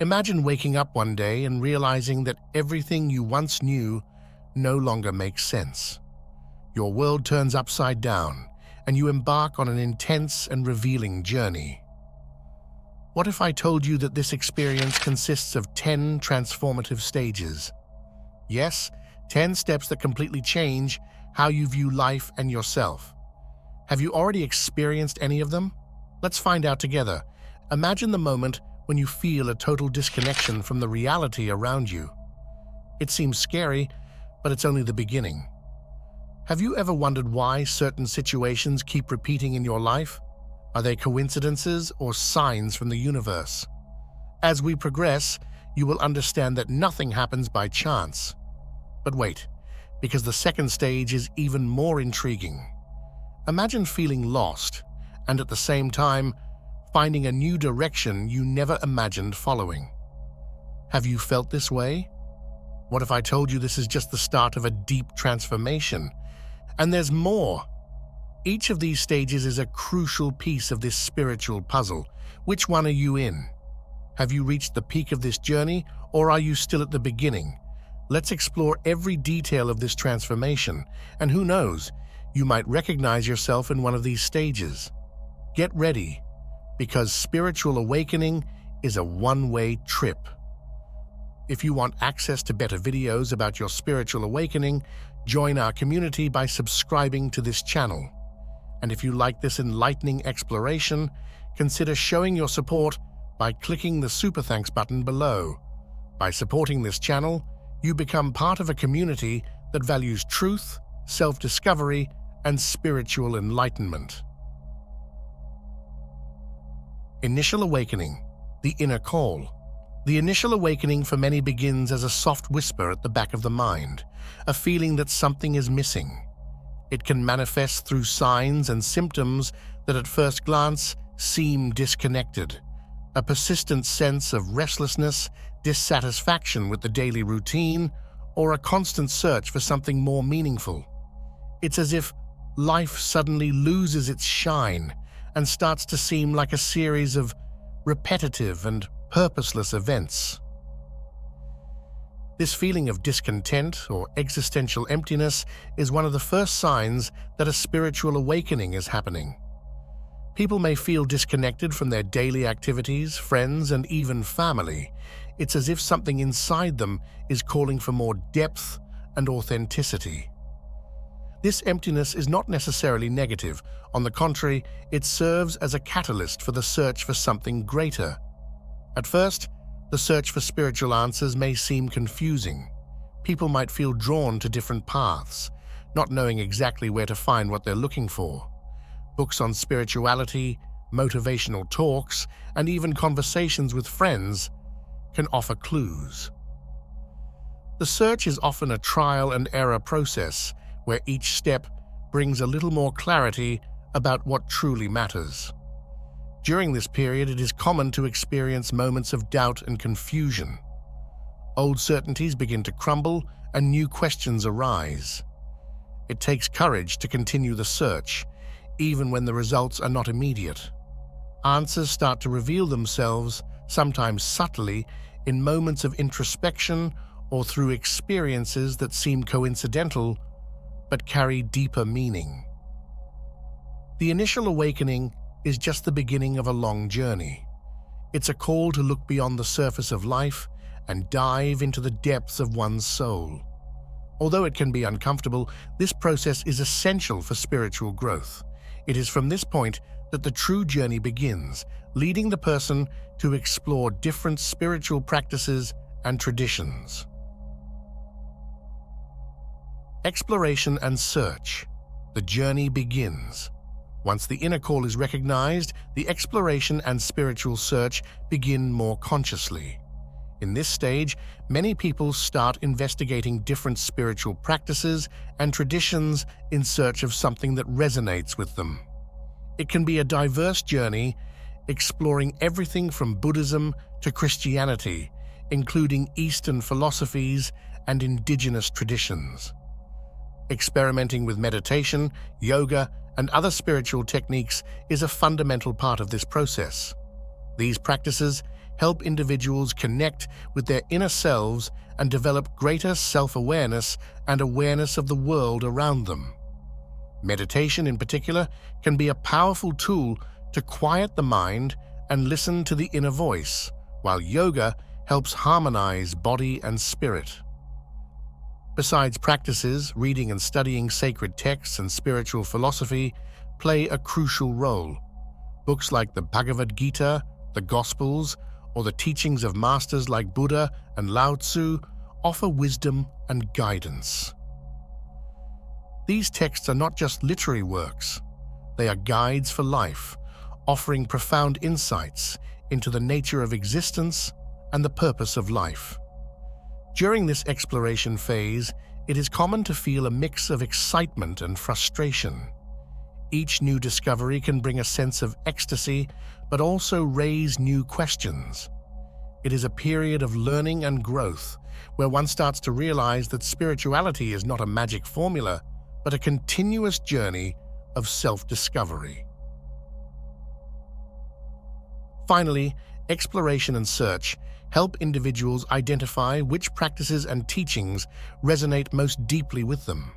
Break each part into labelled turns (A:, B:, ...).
A: Imagine waking up one day and realizing that everything you once knew no longer makes sense. Your world turns upside down, and you embark on an intense and revealing journey. What if I told you that this experience consists of 10 transformative stages? Yes, 10 steps that completely change how you view life and yourself. Have you already experienced any of them? Let's find out together. Imagine the moment when you feel a total disconnection from the reality around you. It seems scary, but it's only the beginning. Have you ever wondered why certain situations keep repeating in your life? Are they coincidences or signs from the universe? As we progress, you will understand that nothing happens by chance. But wait, because the second stage is even more intriguing. Imagine feeling lost, and at the same time, finding a new direction you never imagined following. Have you felt this way? What if I told you this is just the start of a deep transformation? And there's more. Each of these stages is a crucial piece of this spiritual puzzle. Which one are you in? Have you reached the peak of this journey, or are you still at the beginning? Let's explore every detail of this transformation, and who knows, you might recognize yourself in one of these stages. Get ready, because spiritual awakening is a one-way trip. If you want access to better videos about your spiritual awakening, join our community by subscribing to this channel. And if you like this enlightening exploration, consider showing your support by clicking the Super Thanks button below. By supporting this channel, you become part of a community that values truth, self-discovery, and spiritual enlightenment. Initial awakening, the inner call. The initial awakening for many begins as a soft whisper at the back of the mind, a feeling that something is missing. It can manifest through signs and symptoms that at first glance seem disconnected. A persistent sense of restlessness, dissatisfaction with the daily routine, or a constant search for something more meaningful. It's as if life suddenly loses its shine and starts to seem like a series of repetitive and purposeless events. This feeling of discontent or existential emptiness is one of the first signs that a spiritual awakening is happening. People may feel disconnected from their daily activities, friends, and even family. It's as if something inside them is calling for more depth and authenticity. This emptiness is not necessarily negative. On the contrary, it serves as a catalyst for the search for something greater. At first, the search for spiritual answers may seem confusing. People might feel drawn to different paths, not knowing exactly where to find what they're looking for. Books on spirituality, motivational talks, and even conversations with friends can offer clues. The search is often a trial and error process where each step brings a little more clarity about what truly matters. During this period, it is common to experience moments of doubt and confusion. Old certainties begin to crumble and new questions arise. It takes courage to continue the search, even when the results are not immediate. Answers start to reveal themselves, sometimes subtly, in moments of introspection or through experiences that seem coincidental but carry deeper meaning. The initial awakening is just the beginning of a long journey. It's a call to look beyond the surface of life and dive into the depths of one's soul. Although it can be uncomfortable, this process is essential for spiritual growth. It is from this point that the true journey begins, leading the person to explore different spiritual practices and traditions. Exploration and search. The journey begins. Once the inner call is recognized, the exploration and spiritual search begin more consciously. In this stage, many people start investigating different spiritual practices and traditions in search of something that resonates with them. It can be a diverse journey, exploring everything from Buddhism to Christianity, including Eastern philosophies and indigenous traditions. Experimenting with meditation, yoga, and other spiritual techniques is a fundamental part of this process. These practices help individuals connect with their inner selves and develop greater self-awareness and awareness of the world around them. Meditation, in particular, can be a powerful tool to quiet the mind and listen to the inner voice, while yoga helps harmonize body and spirit. Besides practices, reading and studying sacred texts and spiritual philosophy play a crucial role. Books like the Bhagavad Gita, the Gospels, or the teachings of masters like Buddha and Lao Tzu offer wisdom and guidance. These texts are not just literary works, they are guides for life, offering profound insights into the nature of existence and the purpose of life. During this exploration phase, it is common to feel a mix of excitement and frustration. Each new discovery can bring a sense of ecstasy, but also raise new questions. It is a period of learning and growth, where one starts to realize that spirituality is not a magic formula, but a continuous journey of self-discovery. Finally, exploration and search help individuals identify which practices and teachings resonate most deeply with them.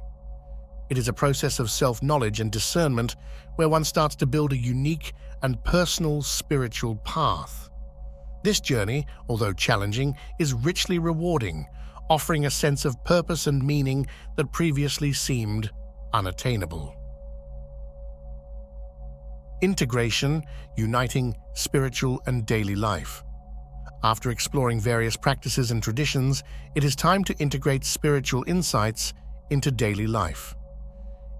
A: It is a process of self-knowledge and discernment where one starts to build a unique and personal spiritual path. This journey, although challenging, is richly rewarding, offering a sense of purpose and meaning that previously seemed unattainable. Integration, uniting spiritual and daily life. After exploring various practices and traditions, it is time to integrate spiritual insights into daily life.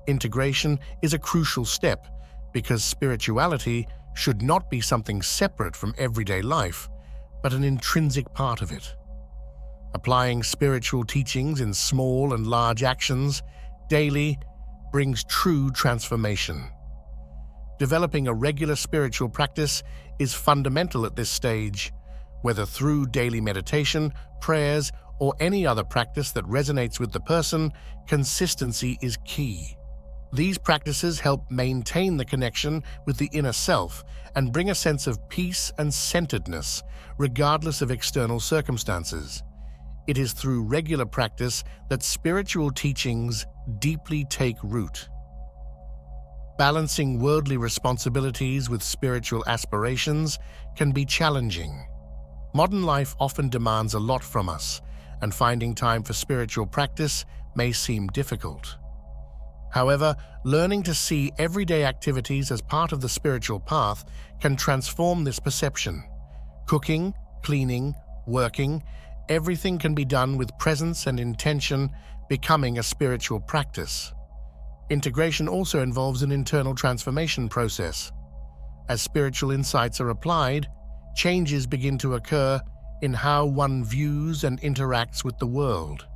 A: Integration is a crucial step because spirituality should not be something separate from everyday life, but an intrinsic part of it. Applying spiritual teachings in small and large actions daily brings true transformation. Developing a regular spiritual practice is fundamental at this stage. Whether through daily meditation, prayers, or any other practice that resonates with the person, consistency is key. These practices help maintain the connection with the inner self and bring a sense of peace and centeredness, regardless of external circumstances. It is through regular practice that spiritual teachings deeply take root. Balancing worldly responsibilities with spiritual aspirations can be challenging. Modern life often demands a lot from us, and finding time for spiritual practice may seem difficult. However, learning to see everyday activities as part of the spiritual path can transform this perception. Cooking, cleaning, working, everything can be done with presence and intention, becoming a spiritual practice. Integration also involves an internal transformation process. As spiritual insights are applied, changes begin to occur in how one views and interacts with the world.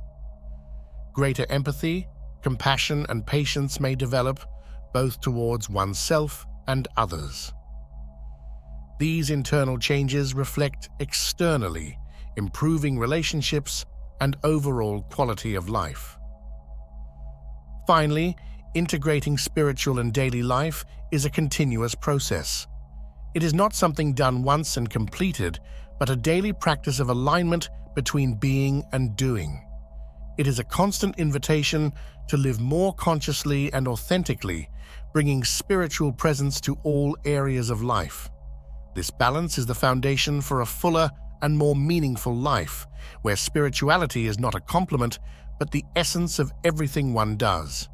A: Greater empathy, compassion, and patience may develop, both towards oneself and others. These internal changes reflect externally, improving relationships and overall quality of life. Finally, integrating spiritual and daily life is a continuous process. It is not something done once and completed, but a daily practice of alignment between being and doing. It is a constant invitation to live more consciously and authentically, bringing spiritual presence to all areas of life. This balance is the foundation for a fuller and more meaningful life, where spirituality is not a complement, but the essence of everything one does.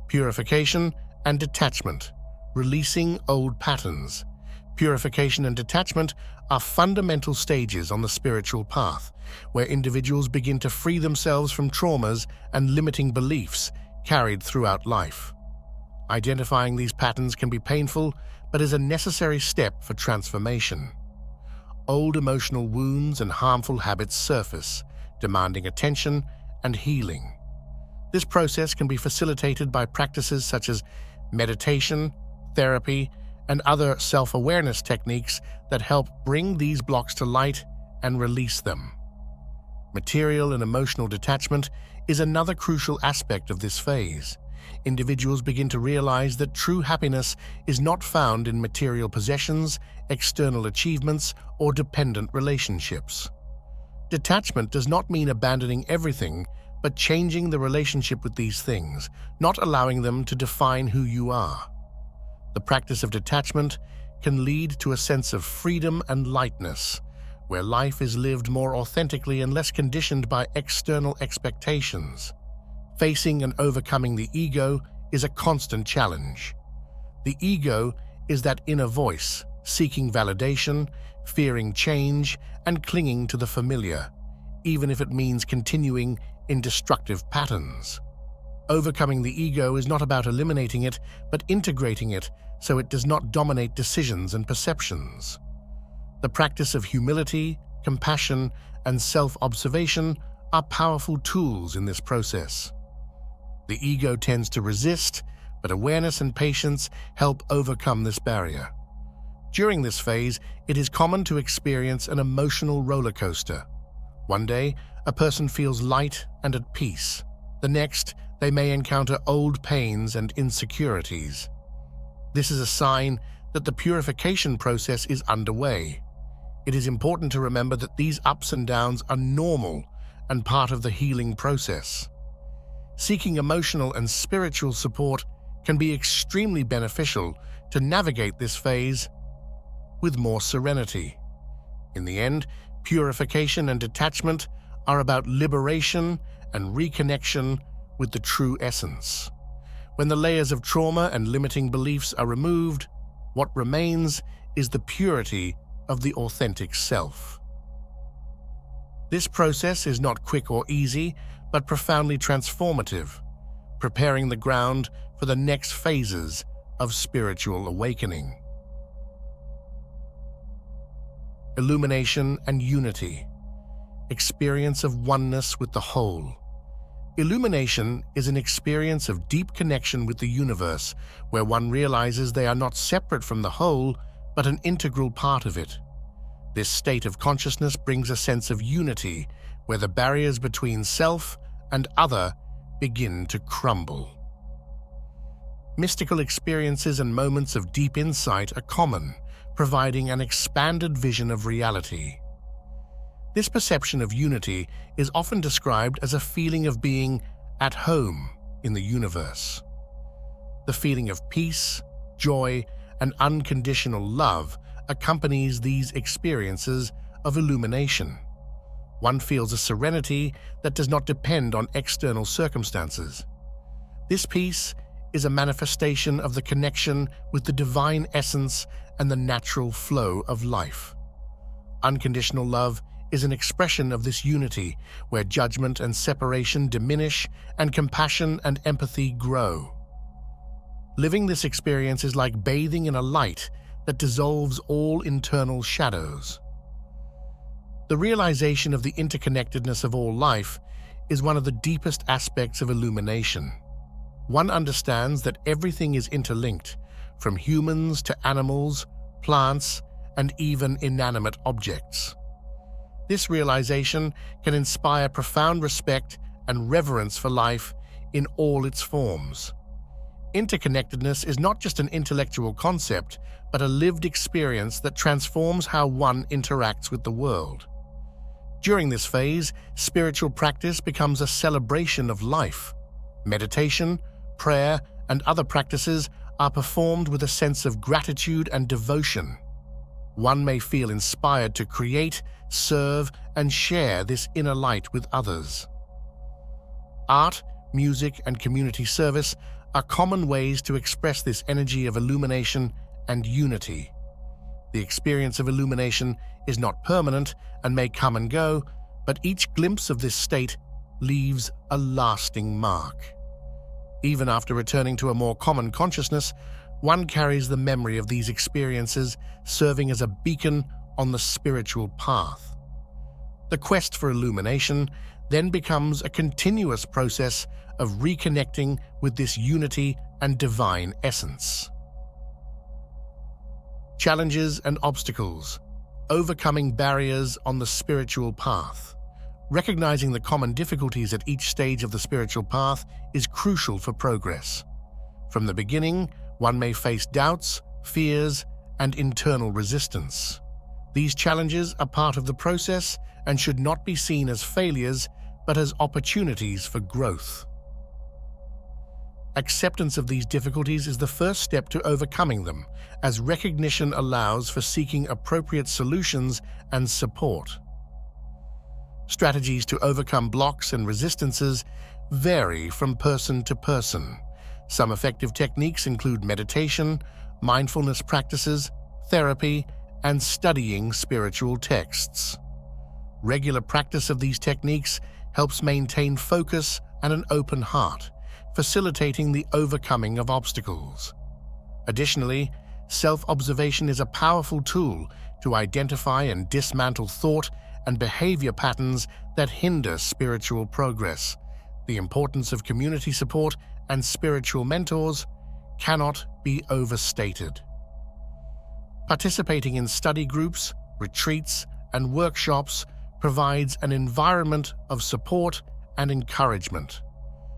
A: Purification and detachment, releasing old patterns. Purification and detachment are fundamental stages on the spiritual path, where individuals begin to free themselves from traumas and limiting beliefs carried throughout life. Identifying these patterns can be painful, but is a necessary step for transformation. Old emotional wounds and harmful habits surface, demanding attention and healing. This process can be facilitated by practices such as meditation, therapy, and other self-awareness techniques that help bring these blocks to light and release them. Material and emotional detachment is another crucial aspect of this phase. individuals begin to realize that true happiness is not found in material possessions, external achievements, or dependent relationships. Detachment does not mean abandoning everything, but changing the relationship with these things, not allowing them to define who you are. The practice of detachment can lead to a sense of freedom and lightness, where life is lived more authentically and less conditioned by external expectations. Facing and overcoming the ego is a constant challenge. The ego is that inner voice, seeking validation, fearing change, and clinging to the familiar, even if it means continuing in destructive patterns. Overcoming the ego is not about eliminating it, but integrating it so it does not dominate decisions and perceptions. The practice of humility, compassion, and self-observation are powerful tools in this process. The ego tends to resist, but awareness and patience help overcome this barrier. During this phase, it is common to experience an emotional roller coaster. One day, a person feels light and at peace. The next, they may encounter old pains and insecurities. This is a sign that the purification process is underway. It is important to remember that these ups and downs are normal and part of the healing process. Seeking emotional and spiritual support can be extremely beneficial to navigate this phase with more serenity. In the end, purification and detachment are about liberation and reconnection with the true essence. When the layers of trauma and limiting beliefs are removed, what remains is the purity of the authentic self. This process is not quick or easy, but profoundly transformative, preparing the ground for the next phases of spiritual awakening. Illumination and unity. Experience of oneness with the whole. Illumination is an experience of deep connection with the universe, where one realizes they are not separate from the whole, but an integral part of it. This state of consciousness brings a sense of unity, where the barriers between self and other begin to crumble. Mystical experiences and moments of deep insight are common, providing an expanded vision of reality. This perception of unity is often described as a feeling of being at home in the universe. The feeling of peace, joy, and unconditional love accompanies these experiences of illumination. One feels a serenity that does not depend on external circumstances. This peace is a manifestation of the connection with the divine essence and the natural flow of life. Unconditional love is an expression of this unity, where judgment and separation diminish and compassion and empathy grow. Living this experience is like bathing in a light that dissolves all internal shadows. The realization of the interconnectedness of all life is one of the deepest aspects of illumination. One understands that everything is interlinked, from humans to animals, plants, and even inanimate objects. This realization can inspire profound respect and reverence for life in all its forms. Interconnectedness is not just an intellectual concept, but a lived experience that transforms how one interacts with the world. During this phase, spiritual practice becomes a celebration of life. Meditation, prayer, and other practices are performed with a sense of gratitude and devotion. One may feel inspired to create, serve, and share this inner light with others. Art, music, and community service are common ways to express this energy of illumination and unity. The experience of illumination is not permanent and may come and go, but each glimpse of this state leaves a lasting mark. Even after returning to a more common consciousness, one carries the memory of these experiences, serving as a beacon on the spiritual path. The quest for illumination then becomes a continuous process of reconnecting with this unity and divine essence. Challenges and obstacles. Overcoming barriers on the spiritual path. Recognizing the common difficulties at each stage of the spiritual path is crucial for progress. From the beginning, one may face doubts, fears, and internal resistance. These challenges are part of the process and should not be seen as failures, but as opportunities for growth. Acceptance of these difficulties is the first step to overcoming them, as recognition allows for seeking appropriate solutions and support. Strategies to overcome blocks and resistances vary from person to person. Some effective techniques include meditation, mindfulness practices, therapy, and studying spiritual texts. Regular practice of these techniques helps maintain focus and an open heart, facilitating the overcoming of obstacles. Additionally, self-observation is a powerful tool to identify and dismantle thought and behavior patterns that hinder spiritual progress. The importance of community support and spiritual mentors cannot be overstated. Participating in study groups, retreats, and workshops provides an environment of support and encouragement.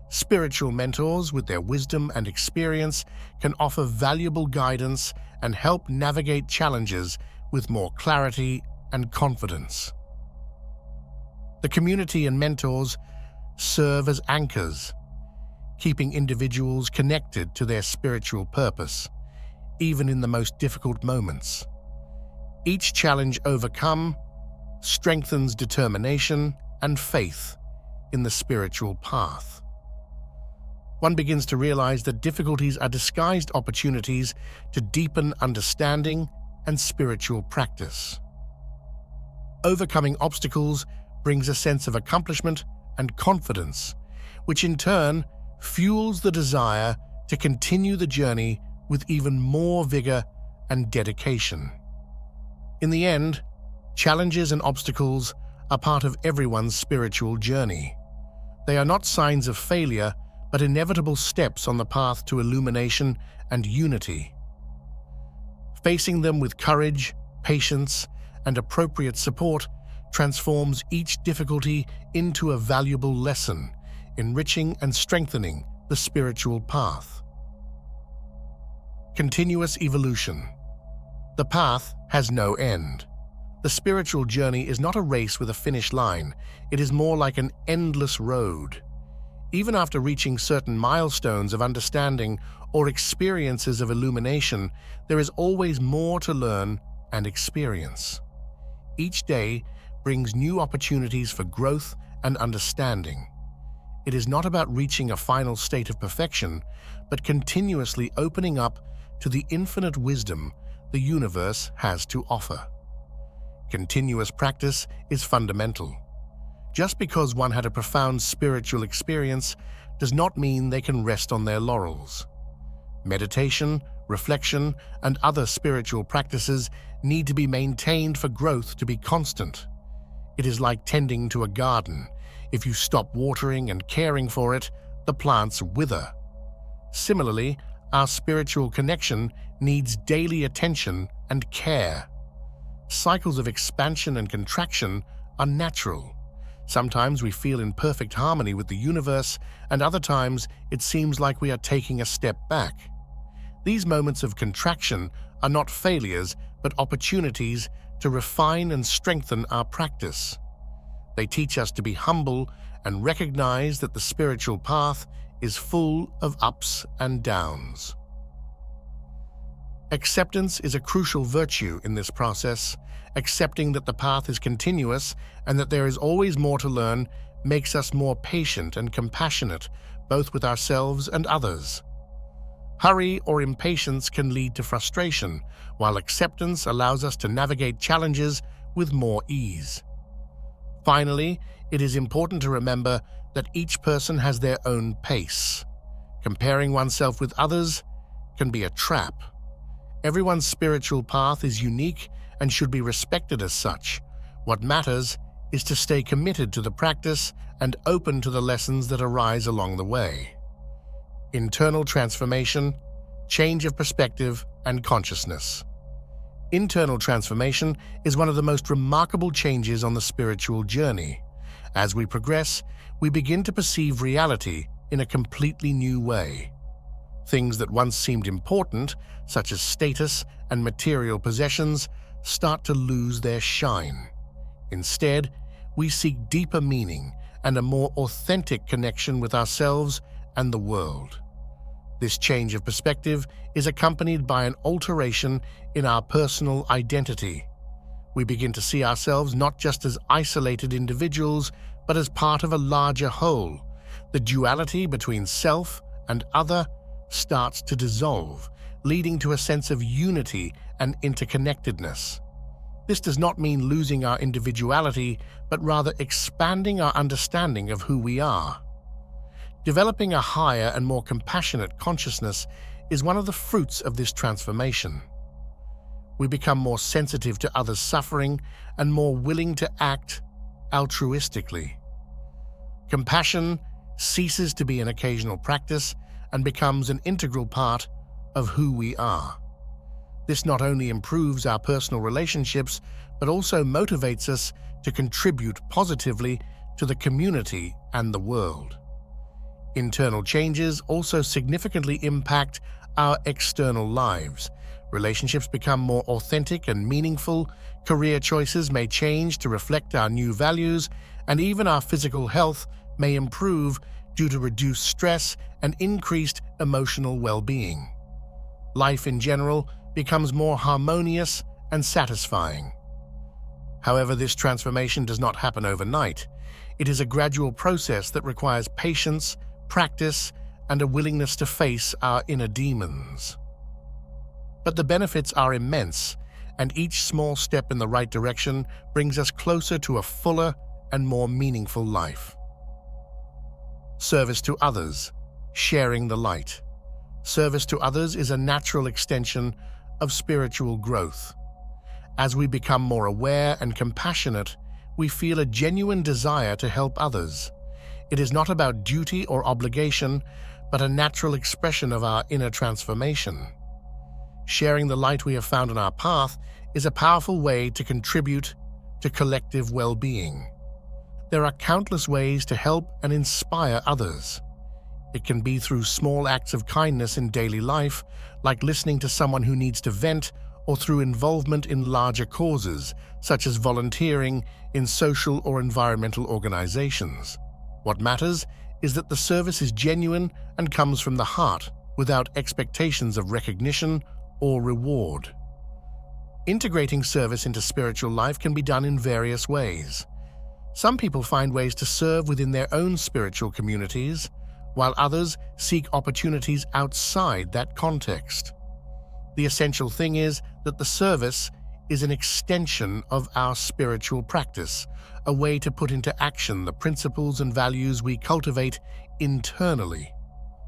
A: Spiritual mentors, with their wisdom and experience, can offer valuable guidance and help navigate challenges with more clarity and confidence. The community and mentors serve as anchors, keeping individuals connected to their spiritual purpose, even in the most difficult moments. Each challenge overcome strengthens determination and faith in the spiritual path. One begins to realize that difficulties are disguised opportunities to deepen understanding and spiritual practice. Overcoming obstacles brings a sense of accomplishment and confidence, which in turn fuels the desire to continue the journey with even more vigor and dedication. In the end, challenges and obstacles are part of everyone's spiritual journey. They are not signs of failure, but inevitable steps on the path to illumination and unity. Facing them with courage, patience, and appropriate support transforms each difficulty into a valuable lesson, enriching and strengthening the spiritual path. Continuous evolution. The path has no end. The spiritual journey is not a race with a finish line, it is more like an endless road. Even after reaching certain milestones of understanding or experiences of illumination, there is always more to learn and experience. Each day brings new opportunities for growth and understanding. It is not about reaching a final state of perfection, but continuously opening up to the infinite wisdom the universe has to offer. Continuous practice is fundamental. Just because one had a profound spiritual experience does not mean they can rest on their laurels. Meditation, reflection, and other spiritual practices need to be maintained for growth to be constant. It is like tending to a garden. If you stop watering and caring for it, the plants wither. Similarly, our spiritual connection needs daily attention and care. Cycles of expansion and contraction are natural. Sometimes we feel in perfect harmony with the universe, and other times it seems like we are taking a step back. These moments of contraction are not failures, but opportunities to refine and strengthen our practice. They teach us to be humble and recognize that the spiritual path is full of ups and downs. Acceptance is a crucial virtue in this process. Accepting that the path is continuous and that there is always more to learn makes us more patient and compassionate, both with ourselves and others. Hurry or impatience can lead to frustration, while acceptance allows us to navigate challenges with more ease. Finally, it is important to remember that each person has their own pace. Comparing oneself with others can be a trap. Everyone's spiritual path is unique and should be respected as such. What matters is to stay committed to the practice and open to the lessons that arise along the way. Internal transformation, change of perspective, and consciousness. Internal transformation is one of the most remarkable changes on the spiritual journey. As we progress, we begin to perceive reality in a completely new way. Things that once seemed important, such as status and material possessions, start to lose their shine. Instead, we seek deeper meaning and a more authentic connection with ourselves and the world. This change of perspective is accompanied by an alteration in our personal identity. We begin to see ourselves not just as isolated individuals, but as part of a larger whole. The duality between self and other starts to dissolve, leading to a sense of unity and interconnectedness. This does not mean losing our individuality, but rather expanding our understanding of who we are. Developing a higher and more compassionate consciousness is one of the fruits of this transformation. We become more sensitive to others' suffering and more willing to act altruistically. Compassion ceases to be an occasional practice and becomes an integral part of who we are. This not only improves our personal relationships, but also motivates us to contribute positively to the community and the world. Internal changes also significantly impact our external lives. Relationships become more authentic and meaningful, career choices may change to reflect our new values, and even our physical health may improve due to reduced stress and increased emotional well-being. Life in general becomes more harmonious and satisfying. However, this transformation does not happen overnight. It is a gradual process that requires patience, practice, and a willingness to face our inner demons. But the benefits are immense, and each small step in the right direction brings us closer to a fuller and more meaningful life. Service to others, sharing the light. Service to others is a natural extension of spiritual growth. As we become more aware and compassionate, we feel a genuine desire to help others. It is not about duty or obligation, but a natural expression of our inner transformation. Sharing the light we have found on our path is a powerful way to contribute to collective well-being. There are countless ways to help and inspire others. It can be through small acts of kindness in daily life, like listening to someone who needs to vent, or through involvement in larger causes, such as volunteering in social or environmental organizations. What matters is that the service is genuine and comes from the heart, without expectations of recognition or reward. Integrating service into spiritual life can be done in various ways. Some people find ways to serve within their own spiritual communities, while others seek opportunities outside that context. The essential thing is that the service is an extension of our spiritual practice, a way to put into action the principles and values we cultivate internally.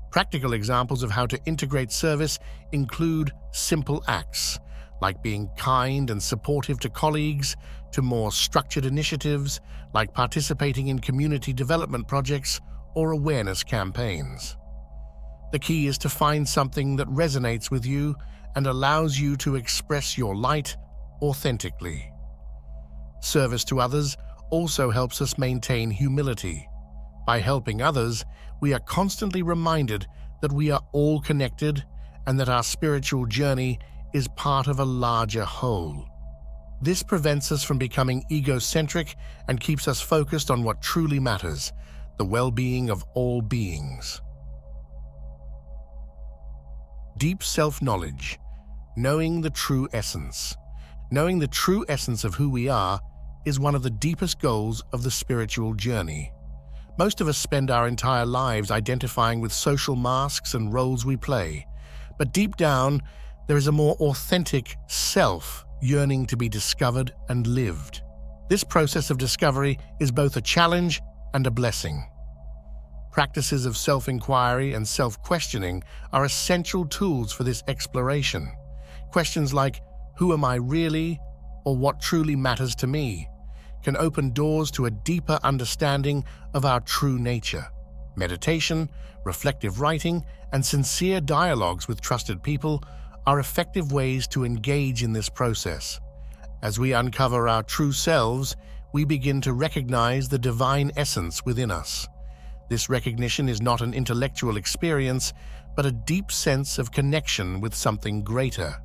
A: Practical examples of how to integrate service include simple acts, like being kind and supportive to colleagues, to more structured initiatives, like participating in community development projects or awareness campaigns. The key is to find something that resonates with you and allows you to express your light authentically. Service to others also helps us maintain humility. By helping others, we are constantly reminded that we are all connected and that our spiritual journey is part of a larger whole. This prevents us from becoming egocentric and keeps us focused on what truly matters, the well-being of all beings. Deep self-knowledge, knowing the true essence. Knowing the true essence of who we are is one of the deepest goals of the spiritual journey. Most of us spend our entire lives identifying with social masks and roles we play, but deep down, there is a more authentic self yearning to be discovered and lived. This process of discovery is both a challenge and a blessing. Practices of self-inquiry and self-questioning are essential tools for this exploration. Questions like, "Who am I really?" or "What truly matters to me?" can open doors to a deeper understanding of our true nature. Meditation, reflective writing, and sincere dialogues with trusted people are effective ways to engage in this process. As we uncover our true selves, we begin to recognize the divine essence within us. This recognition is not an intellectual experience, but a deep sense of connection with something greater.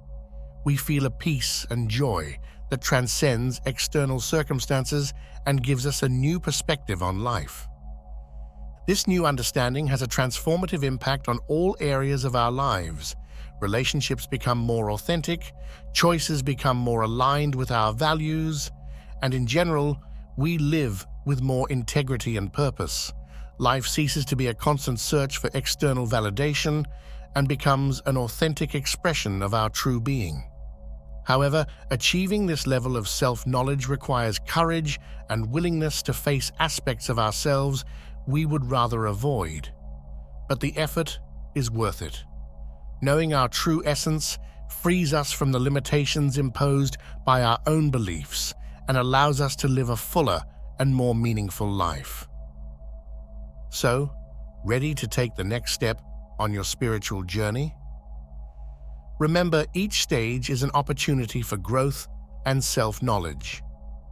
A: We feel a peace and joy that transcends external circumstances and gives us a new perspective on life. This new understanding has a transformative impact on all areas of our lives. Relationships become more authentic, choices become more aligned with our values, and in general, we live with more integrity and purpose. Life ceases to be a constant search for external validation and becomes an authentic expression of our true being. However, achieving this level of self-knowledge requires courage and willingness to face aspects of ourselves we would rather avoid. But the effort is worth it. Knowing our true essence frees us from the limitations imposed by our own beliefs and allows us to live a fuller and more meaningful life. So, ready to take the next step on your spiritual journey? Remember, each stage is an opportunity for growth and self-knowledge.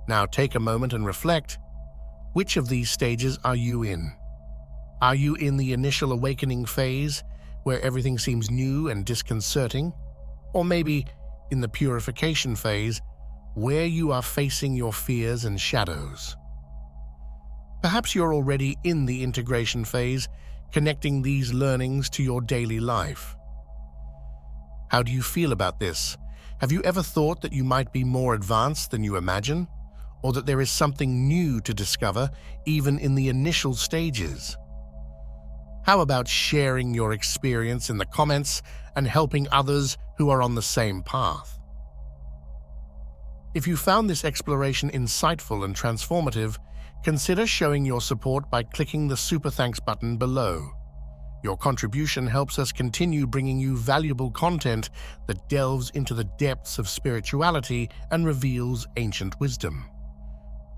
A: Now take a moment and reflect. Which of these stages are you in? Are you in the initial awakening phase, where everything seems new and disconcerting? Or maybe in the purification phase, where you are facing your fears and shadows? Perhaps you're already in the integration phase, connecting these learnings to your daily life. How do you feel about this? Have you ever thought that you might be more advanced than you imagine? Or that there is something new to discover, even in the initial stages? How about sharing your experience in the comments and helping others who are on the same path? If you found this exploration insightful and transformative, consider showing your support by clicking the Super Thanks button below. Your contribution helps us continue bringing you valuable content that delves into the depths of spirituality and reveals ancient wisdom.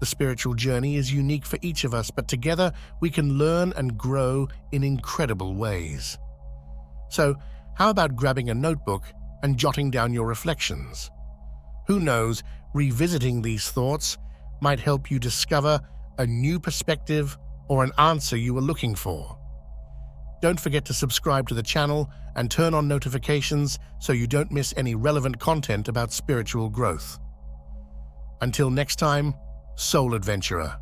A: The spiritual journey is unique for each of us, but together we can learn and grow in incredible ways. So, how about grabbing a notebook and jotting down your reflections? Who knows, revisiting these thoughts might help you discover a new perspective or an answer you were looking for. Don't forget to subscribe to the channel and turn on notifications so you don't miss any relevant content about spiritual growth. Until next time, Soul Adventurer.